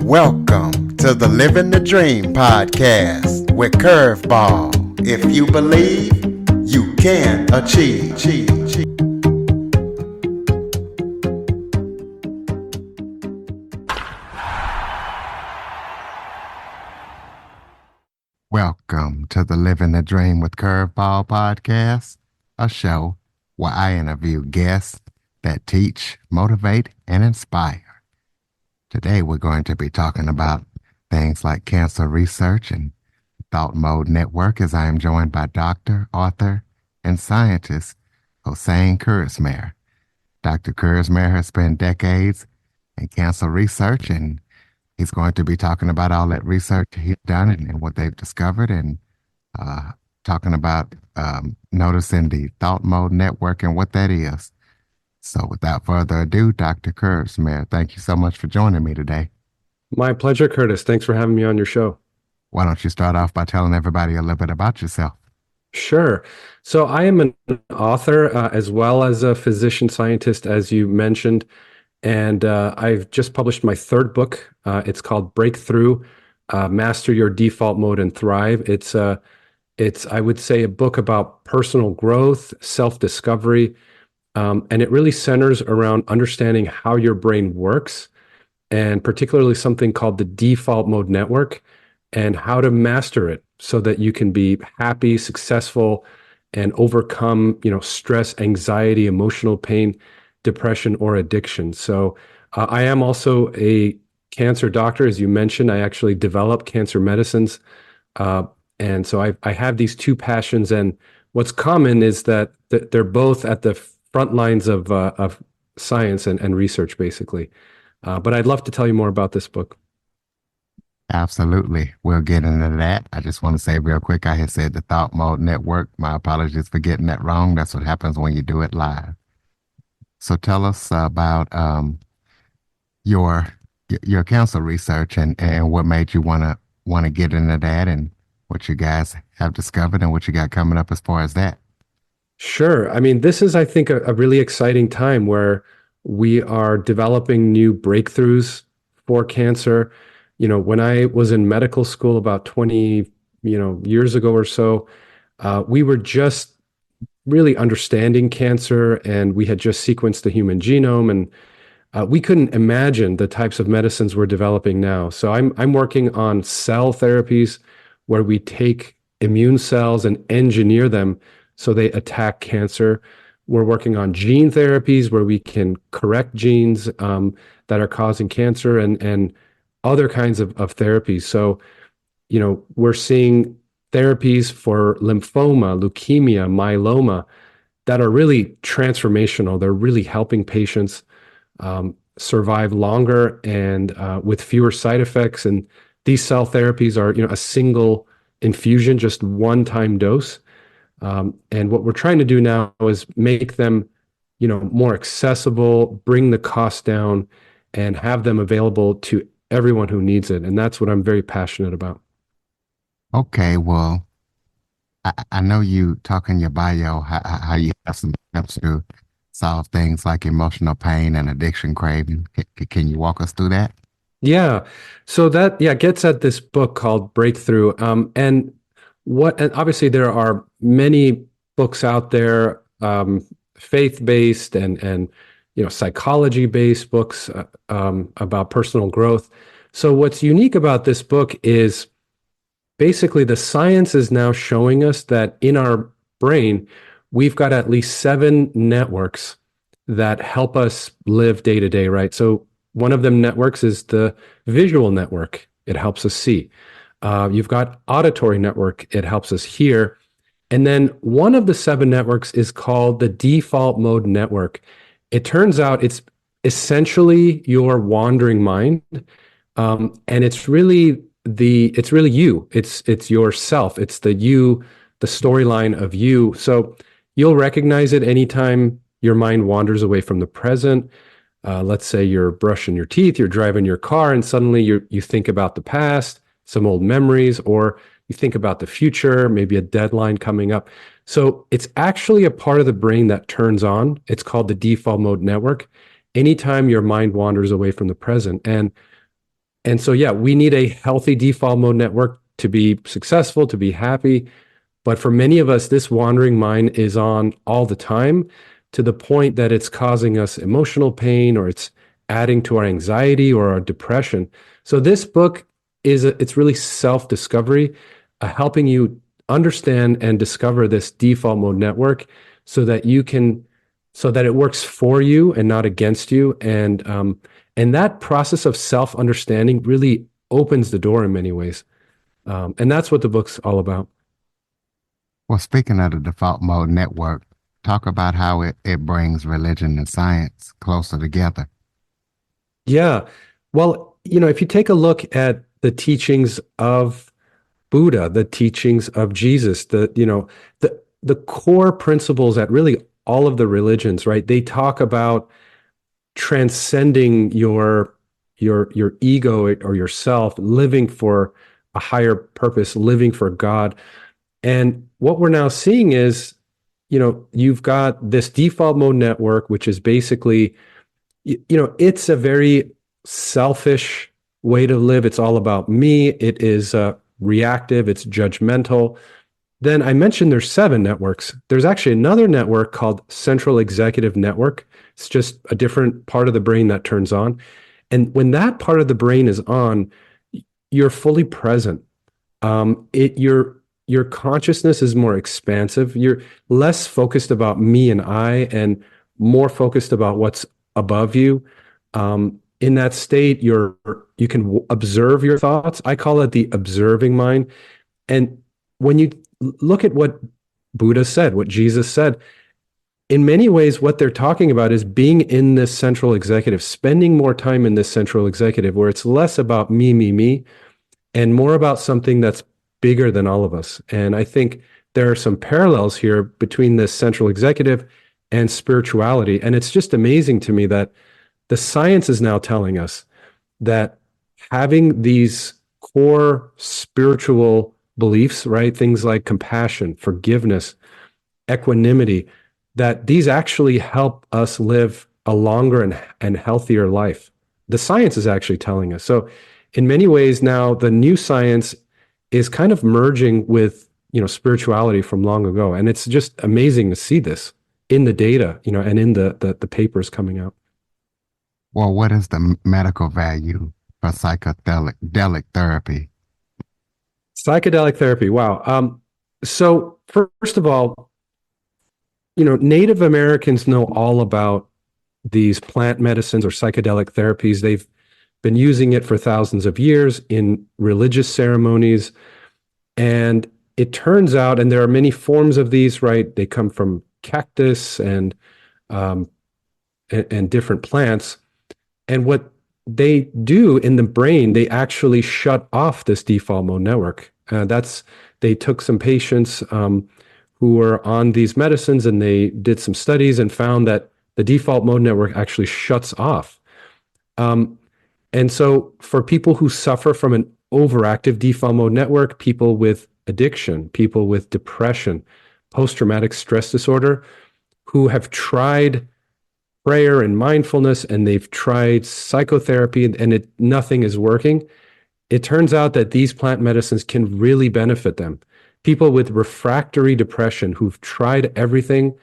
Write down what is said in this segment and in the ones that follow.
Welcome to the Living the Dream podcast with Curveball. If you believe, you can achieve. Welcome to the Living the Dream with Curveball podcast, a show where I interview guests that teach, motivate, and inspire. Today, we're going to be talking about things like cancer research and thought mode network, as I am joined by doctor, author, and scientist Hossain Kouros-Mehr. Dr. Kouros-Mehr has spent decades in cancer research, and he's going to be talking about all that research he's done and what they've discovered, and talking about noticing the thought mode network and what that is. So without further ado, Dr. Kouros-Mehr, thank you so much for joining me today. My pleasure, Curtis. Thanks for having me on your show. Why don't you start off by telling everybody a little bit about yourself? Sure. So I am an author as well as a physician scientist, as you mentioned. And I've just published my third book. It's called Breakthrough, Master Your Default Mode and Thrive. It's, I would say, a book about personal growth, self-discovery, and it really centers around understanding how your brain works, and particularly something called the default mode network, and how to master it so that you can be happy, successful, and overcome, stress, anxiety, emotional pain, depression, or addiction. So I am also a cancer doctor, as you mentioned. I actually develop cancer medicines. And so I have these two passions, and what's common is that they're both at the front lines of science and research, basically. But I'd love to tell you more about this book. Absolutely. We'll get into that. I just want to say real quick, I had said the thought mode network. My apologies for getting that wrong. That's what happens when you do it live. So tell us about your cancer research and what made you want to get into that, and what you guys have discovered and what you got coming up as far as that. Sure. I mean, this is, I think, a really exciting time where we are developing new breakthroughs for cancer. When I was in medical school about 20, years ago or so, we were just really understanding cancer, and we had just sequenced the human genome, and we couldn't imagine the types of medicines we're developing now. So I'm working on cell therapies where we take immune cells and engineer them so they attack cancer. We're working on gene therapies where we can correct genes that are causing cancer, and other kinds of therapies. So, we're seeing therapies for lymphoma, leukemia, myeloma that are really transformational. They're really helping patients survive longer and with fewer side effects. And these cell therapies are, a single infusion, just one-time dose. And what we're trying to do now is make them, more accessible, bring the cost down, and have them available to everyone who needs it. And that's what I'm very passionate about. Okay, well, I know you talk in your bio how you have some steps to solve things like emotional pain and addiction craving. Can you walk us through that? Yeah. So that, gets at this book called Breakthrough. And obviously there are many books out there, faith-based and psychology-based books about personal growth. So what's unique about this book is basically the science is now showing us that in our brain, we've got at least 7 networks that help us live day to day, right? So one of them networks is the visual network. It helps us see. You've got auditory network. It helps us hear. And then one of the 7 networks is called the default mode network. It turns out it's essentially your wandering mind. And it's really you. It's yourself. It's the storyline of you. So you'll recognize it anytime your mind wanders away from the present. Let's say you're brushing your teeth, you're driving your car, and suddenly you think about the past, some old memories, or you think about the future, maybe a deadline coming up. So it's actually a part of the brain that turns on. It's called the default mode network anytime your mind wanders away from the present. And And so, yeah, we need a healthy default mode network to be successful, to be happy. But for many of us, this wandering mind is on all the time to the point that it's causing us emotional pain or it's adding to our anxiety or our depression. So this book it's really self-discovery, helping you understand and discover this default mode network so that you can so that it works for you and not against you. And that process of self-understanding really opens the door in many ways. And that's what the book's all about. Well, speaking of the default mode network, talk about how it brings religion and science closer together. Yeah. Well, if you take a look at the teachings of Buddha, the teachings of Jesus, the core principles that really all of the religions, right? They talk about transcending your ego or yourself, living for a higher purpose, living for God. And what we're now seeing is, you've got this default mode network, which is basically it's a very selfish way to live. It's all about me. It is reactive. It's judgmental. Then I mentioned there's 7 networks. There's actually another network called Central Executive Network. It's just a different part of the brain that turns on. And when that part of the brain is on, you're fully present. Your consciousness is more expansive. You're less focused about me and I, and more focused about what's above you. In that state, you can observe your thoughts. I call it the observing mind. And when you look at what Buddha said, what Jesus said, in many ways, what they're talking about is being in this central executive, spending more time in this central executive, where it's less about me, and more about something that's bigger than all of us. And I think there are some parallels here between this central executive and spirituality. And it's just amazing to me that the science is now telling us that having these core spiritual beliefs, right? Things like compassion, forgiveness, equanimity, that these actually help us live a longer and healthier life. The science is actually telling us. So, in many ways, now the new science is kind of merging with spirituality from long ago, and it's just amazing to see this in the data, and in the papers coming out. Well, what is the medical value for psychedelic therapy? Psychedelic therapy. Wow. So first of all, Native Americans know all about these plant medicines or psychedelic therapies. They've been using it for thousands of years in religious ceremonies. And it turns out, and there are many forms of these, right? They come from cactus um, and different plants. And what they do in the brain, they actually shut off this default mode network. They took some patients who were on these medicines and they did some studies and found that the default mode network actually shuts off. Um, and so for people who suffer from an overactive default mode network, people with addiction, people with depression, post-traumatic stress disorder, who have tried prayer and mindfulness and they've tried psychotherapy and nothing is working, it turns out that these plant medicines can really benefit them. People with refractory depression who've tried everything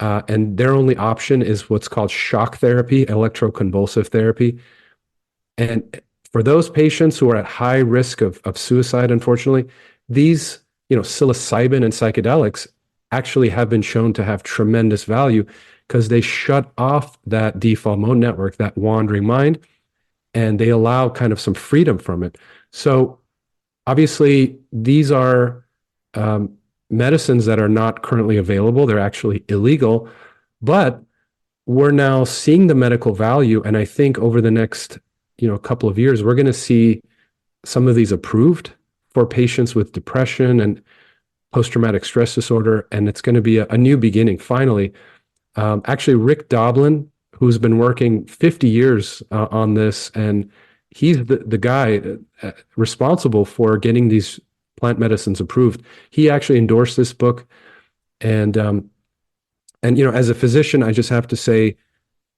and their only option is what's called shock therapy, electroconvulsive therapy. And for those patients who are at high risk of suicide, unfortunately, these, psilocybin and psychedelics actually have been shown to have tremendous value because they shut off that default mode network, that wandering mind, and they allow kind of some freedom from it. So obviously, these are medicines that are not currently available. They're actually illegal, but we're now seeing the medical value. And I think over the next, couple of years, we're going to see some of these approved for patients with depression and post-traumatic stress disorder. And it's going to be a new beginning, finally. Actually, Rick Doblin, who's been working 50 years on this, and he's the guy responsible for getting these plant medicines approved. He actually endorsed this book, and as a physician, I just have to say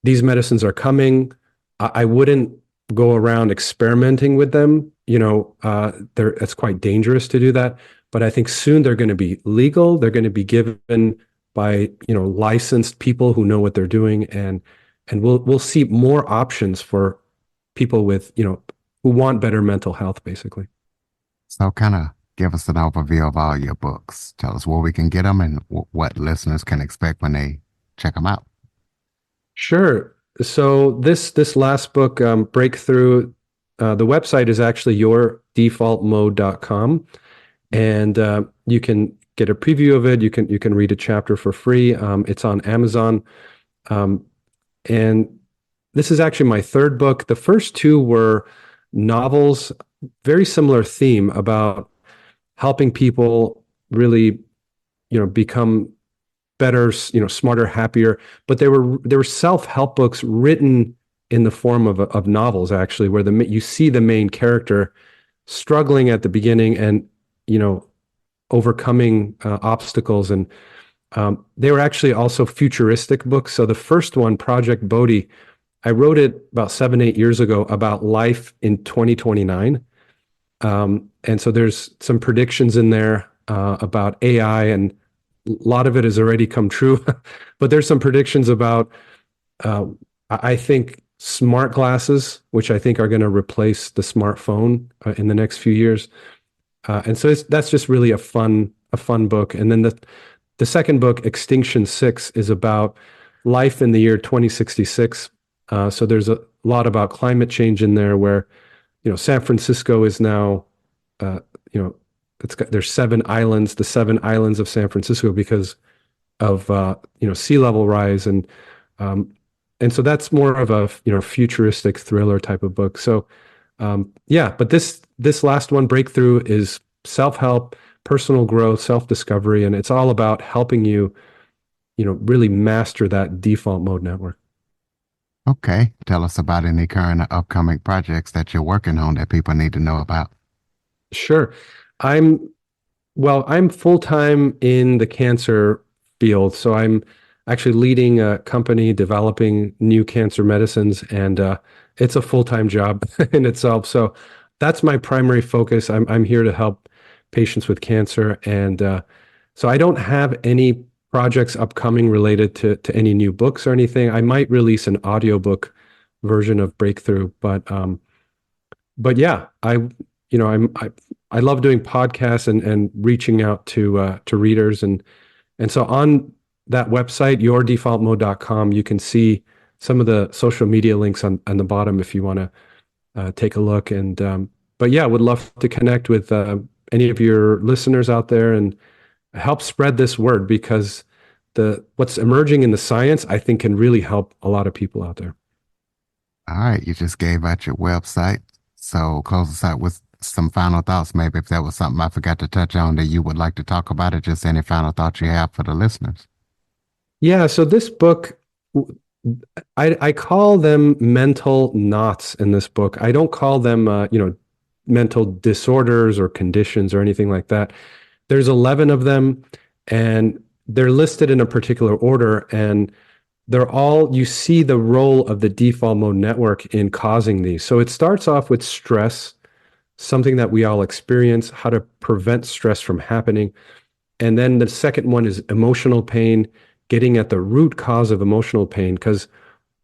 these medicines are coming. I wouldn't go around experimenting with them. It's quite dangerous to do that. But I think soon they're going to be legal. They're going to be given by, licensed people who know what they're doing, and we'll see more options for people with, who want better mental health, basically. So, kind of give us an overview of all your books. Tell us where we can get them and what listeners can expect when they check them out. Sure. So this last book, Breakthrough, the website is actually yourdefaultmode.com, and you can get a preview of it. You can read a chapter for free. It's on Amazon, um, and this is actually my third book. The first two were novels, very similar theme about helping people really, become better, smarter, happier. But they were self-help books written in the form of novels, actually, where you see the main character struggling at the beginning and you know overcoming obstacles, and they were actually also futuristic books. So the first one, Project Bodhi, I wrote it about 7, 8 years ago about life in 2029. And so there's some predictions in there about AI, and a lot of it has already come true. But there's some predictions about, uh, I think, smart glasses, which I think are going to replace the smartphone in the next few years. And so that's just really a fun book. And then the second book, Extinction 6, is about life in the year 2066. So there's a lot about climate change in there, where San Francisco is now, uh, you know, there's 7 islands, the 7 islands of San Francisco, because of sea level rise, um, and so that's more of a futuristic thriller type of book. So yeah, but this last one, Breakthrough, is self help, personal growth, self discovery, and it's all about helping you really master that default mode network. Okay. Tell us about any current or upcoming projects that you're working on that people need to know about. Sure. I'm I'm full time in the cancer field. So I'm actually leading a company developing new cancer medicines, and it's a full time job in itself. So that's my primary focus. I'm here to help patients with cancer, and so I don't have any projects upcoming related to any new books or anything. I might release an audiobook version of Breakthrough, but yeah, I love doing podcasts and reaching out to readers, and so on that website, yourdefaultmode.com, you can see some of the social media links on the bottom if you want to take a look. And but yeah, would love to connect with any of your listeners out there and help spread this word, because the what's emerging in the science, I think, can really help a lot of people out there. All right. You just gave out your website. So close us out with some final thoughts. Maybe if there was something I forgot to touch on that you would like to talk about, or just any final thoughts you have for the listeners. Yeah, so this book, I call them mental knots in this book. I don't call them mental disorders or conditions or anything like that. There's 11 of them, and they're listed in a particular order, and they're all, you see the role of the default mode network in causing these. So it starts off with stress, something that we all experience, how to prevent stress from happening. And then the second one is emotional pain, getting at the root cause of emotional pain. Because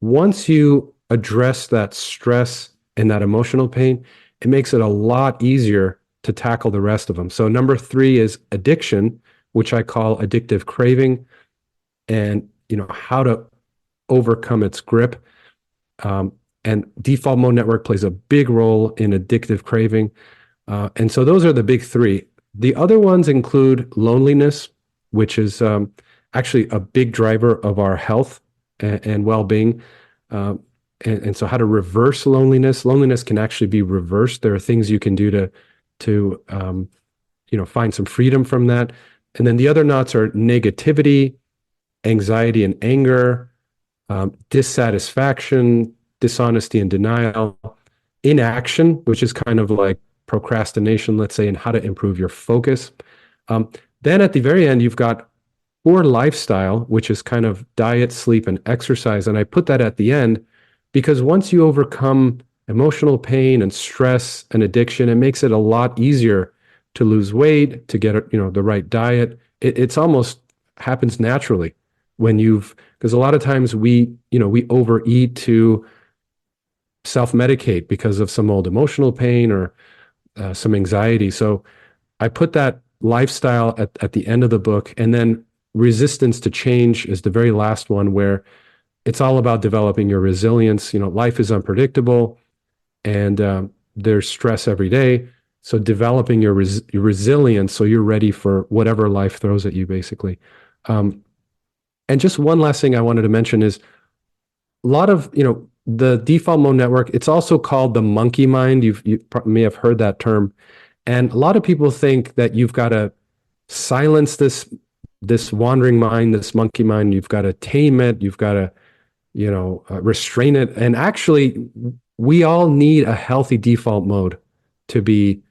once you address that stress and that emotional pain, it makes it a lot easier to tackle the rest of them. So number three is addiction, which I call addictive craving, and how to overcome its grip. Um, and default mode network plays a big role in addictive craving. And so those are the big three. The other ones include loneliness, which is actually a big driver of our health and well-being. Um, and so how to reverse loneliness. Loneliness can actually be reversed. There are things you can do to find some freedom from that. And then the other knots are negativity, anxiety and anger, dissatisfaction, dishonesty and denial, inaction, which is kind of like procrastination, let's say, and how to improve your focus. Um, then at the very end, you've got poor lifestyle, which is kind of diet, sleep, and exercise. And I put that at the end because once you overcome emotional pain and stress and addiction. It makes it a lot easier to lose weight, to get, the right diet. It's almost happens naturally when because a lot of times we overeat to self-medicate because of some old emotional pain or some anxiety. So I put that lifestyle at the end of the book, and then resistance to change is the very last one, where it's all about developing your resilience. Life is unpredictable, and there's stress every day. So developing your resilience, so you're ready for whatever life throws at you, basically. And just one last thing I wanted to mention is a lot of the default mode network. It's also called the monkey mind. You may have heard that term, and a lot of people think that you've got to silence this wandering mind, this monkey mind. You've got to tame it. You've got to restrain it. And actually, we all need a healthy default mode to be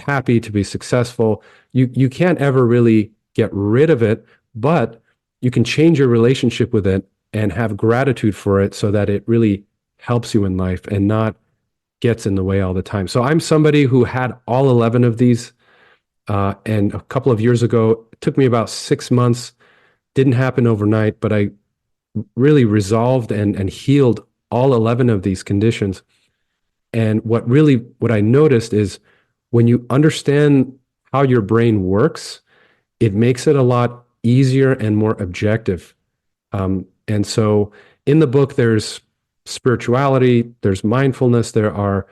happy, to be successful. You can't ever really get rid of it, but you can change your relationship with it and have gratitude for it, so that it really helps you in life and not gets in the way all the time. So I'm somebody who had all 11 of these, and a couple of years ago, it took me about 6 months. Didn't happen overnight, but I really resolved and healed all 11 of these conditions. And what I noticed is, when you understand how your brain works, it makes it a lot easier and more objective. And so in the book, there's spirituality, there's mindfulness, there are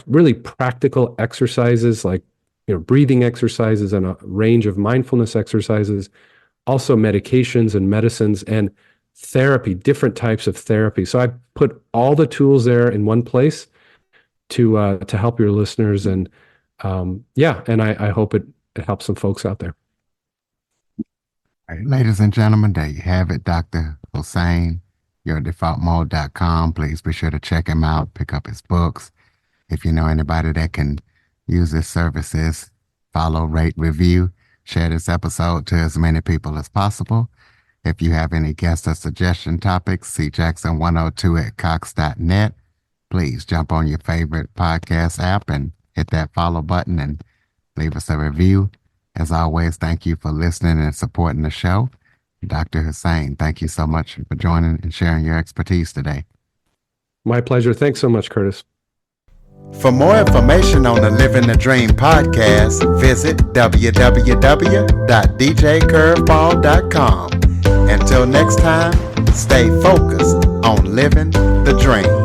really practical exercises like breathing exercises and a range of mindfulness exercises, also medications and medicines, and therapy, different types of therapy. So I put all the tools there in one place to help your listeners. And I hope it helps some folks out there. All right, ladies and gentlemen, there you have it, Dr. Hossain, yourdefaultmode.com. Please be sure to check him out, pick up his books. If you know anybody that can use his services, follow, rate, review, share this episode to as many people as possible. If you have any guest or suggestion topics, see Jackson102@cox.net. Please jump on your favorite podcast app and hit that follow button and leave us a review. As always, thank you for listening and supporting the show. Dr. Hossain, thank you so much for joining and sharing your expertise today. My pleasure. Thanks so much, Curtis. For more information on the Living the Dream podcast, visit www.djcurveball.com. Until next time, stay focused on living the dream.